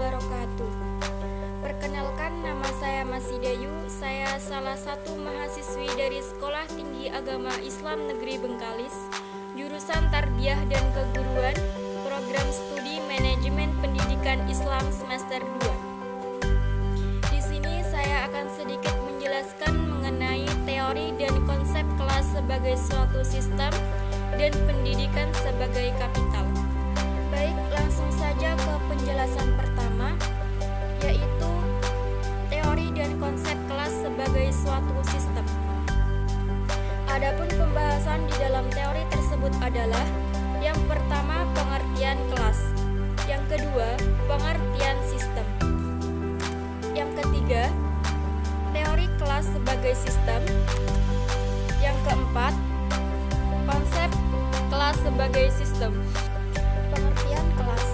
wabarakatuh. Perkenalkan, nama saya Masidayu. Saya salah satu mahasiswi dari Sekolah Tinggi Agama Islam Negeri Bengkalis, jurusan Tarbiyah dan Keguruan, program studi Manajemen Pendidikan Islam semester 2. Di sini saya akan sedikit menjelaskan mengenai teori dan konsep kelas sebagai suatu sistem dan pendidikan sebagai kapital. Baik, langsung saja ke penjelasan pertama, yaitu teori dan konsep kelas sebagai suatu sistem. Adapun pembahasan di dalam teori tersebut adalah: yang pertama, pengertian kelas; yang kedua, pengertian sistem; yang ketiga, teori kelas sebagai sistem; yang keempat, konsep kelas sebagai sistem. Pengertian kelas.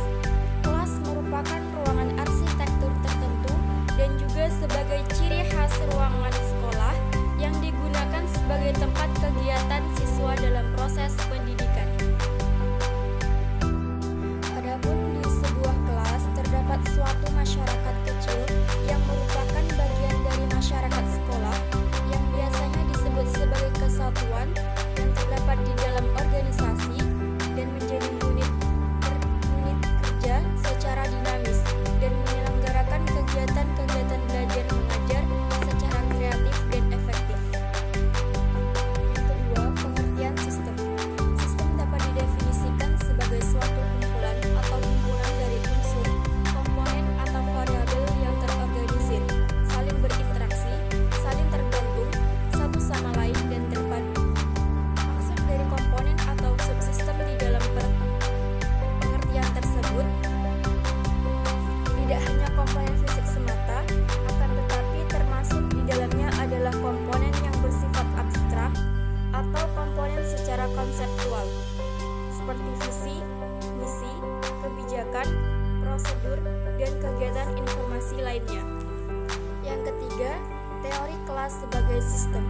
Kelas merupakan ruangan arsitektur tertentu dan juga sebagai ciri khas ruangan sekolah yang digunakan sebagai tempat kegiatan siswa dalam proses pendidikan. Adapun di sebuah kelas terdapat suatu masyarakat kecil yang merupakan bagian dari masyarakat sekolah yang biasanya disebut sebagai kesatuan yang terdapat di dalam organisasi dan menjadi unit kerja secara dinamis dan menyelenggarakan kegiatan-kegiatan belajar mengajar secara kreatif dan efektif. Yang kedua, pengertian sistem. Sistem dapat didefinisikan sebagai suatu kumpulan atau himpunan dari unsur, komponen atau variabel yang terorganisir, saling berinteraksi, saling tergantung satu sama lain dan terpadu. Maksud dari komponen atau subsistem di dalam pengertian tersebut tidak hanya komponen fisik semata, akan tetapi termasuk di dalamnya adalah komponen yang bersifat abstrak atau komponen secara konseptual, seperti visi, misi, kebijakan, prosedur, dan kegiatan informasi lainnya. Yang ketiga, teori kelas sebagai sistem.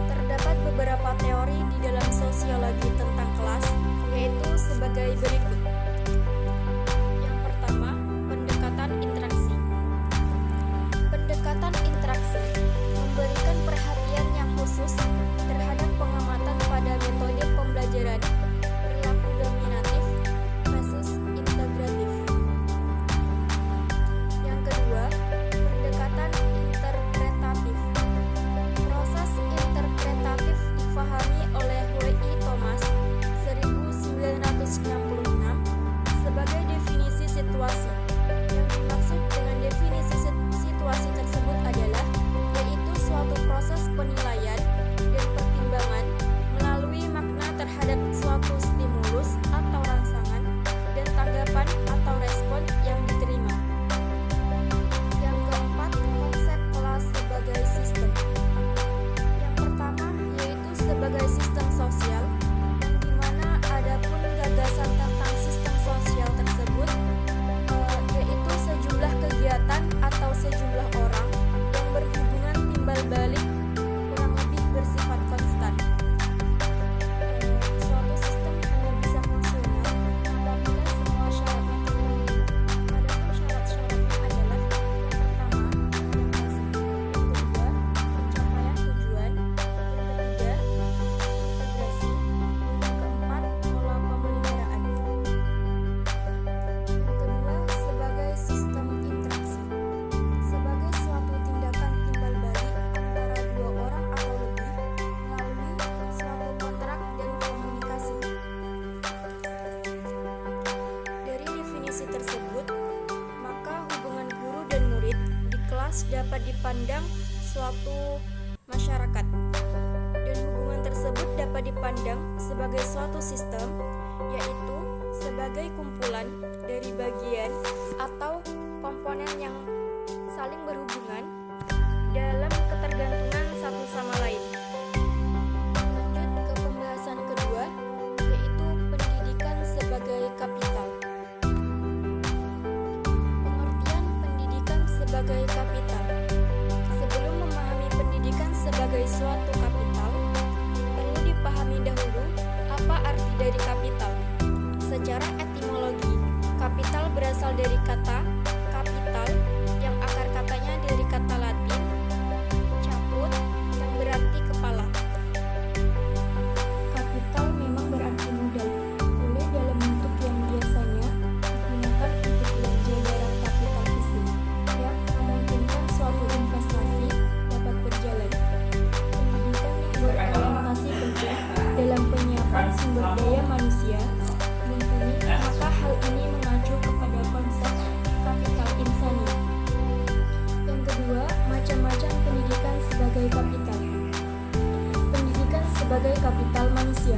Terdapat beberapa teori di dalam sosiologi tentang kelas, yaitu sebagai berikut. Yang pertama, pendekatan interaksi. Pendekatan interaksi memberikan perhatian yang khusus terhadap pengamatan pada metode pembelajaran perilaku dominatif versus integratif. Yang kedua, pendekatan interpretatif. Proses interpretatif difahami oleh W.I. Thomas 1966 sebagai definisi situasi. Yang dimaksud dengan definisi situasi tersebut adalah yaitu suatu proses penilaian dan pertimbangan melalui makna terhadap suatu stimulus atau rangsangan dan tanggapan atau respon yang diterima. Yang keempat, konsep kelas sebagai sistem. Yang pertama yaitu sebagai sistem sosial, yang dimana adapun gagasan tentang sistem sosial tersebut yaitu sejumlah kegiatan atau sejumlah orang yang berhubungan timbal balik kurang lebih bersifat konstan. Suatu sistem hanya bisa fungsional apabila semua syaratnya terpenuhi. Adapun syarat-syaratnya adalah: yang pertama, adaptasi; yang kedua, pencapaian tujuan; yang ketiga, integrasi; dan yang keempat, pola pemeliharaan. Yang kedua, sebagai sistem interaksi. Sebagai suatu tindakan timbal balik antara dua orang atau lebih melalui suatu kontrak dan komunikasi. Dari definisi tersebut, maka hubungan guru dan murid di kelas dapat dipandang suatu masyarakat, dan hubungan tersebut dapat dipandang sebagai suatu sistem, yaitu sebagai kumpulan dari bagian atau komponen yang saling berhubungan dalam ketergantungan satu sama lain. Lanjut ke pembahasan kedua, yaitu pendidikan sebagai kapital. Pengertian pendidikan sebagai kapital. Sebelum memahami pendidikan sebagai suatu kapital, perlu dipahami dahulu apa arti dari kapital. Secara etimologi, Kapital berasal dari kata kapital yang akar katanya dari kata Latin caput yang berarti kepala. Kapital memang berarti modal, boleh dalam bentuk yang biasanya digunakan untuk belanja barang kapital fisik yang memungkinkan suatu investasi dapat berjalan. Pendidikan yang berorientasi penting dalam penyiapan sumber daya manusia mumpuni, maka hal ini mengacu kepada konsep kapital insani. Yang kedua, macam-macam pendidikan sebagai kapital. Pendidikan sebagai kapital manusia.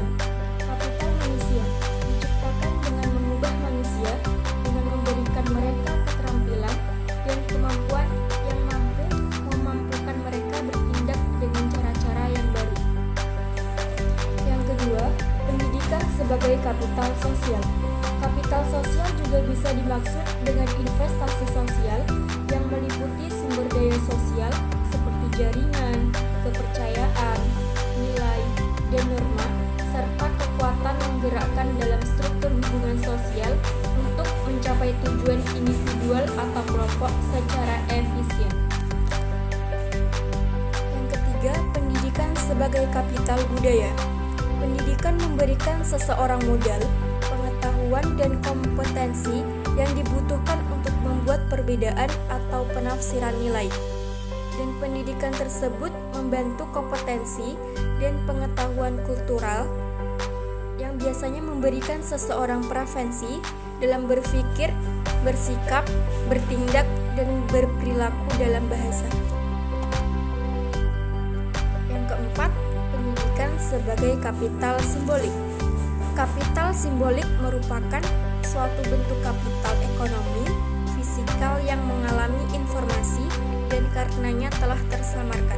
Kapital manusia diciptakan dengan mengubah manusia dengan memberikan mereka keterampilan dan kemampuan yang memampukan mereka bertindak dengan cara-cara yang baru. Yang kedua, pendidikan sebagai kapital sosial. Kapital sosial juga bisa dimaksud dengan investasi sosial yang meliputi sumber daya sosial seperti jaringan, kepercayaan, nilai, dan norma, serta kekuatan menggerakkan dalam struktur hubungan sosial untuk mencapai tujuan individual atau kelompok secara efisien. Yang ketiga, pendidikan sebagai kapital budaya. Pendidikan memberikan seseorang modal, pengetahuan, dan kompetensi yang dibutuhkan untuk membuat perbedaan atau penafsiran nilai. Dan pendidikan tersebut membantu kompetensi dan pengetahuan kultural yang biasanya memberikan seseorang preferensi dalam berpikir, bersikap, bertindak, dan berperilaku dalam bahasa. Yang keempat, pendidikan sebagai kapital simbolik. Kapital simbolik merupakan suatu bentuk kapital ekonomi fisikal yang mengalami informasi dan karenanya telah tersamarkan.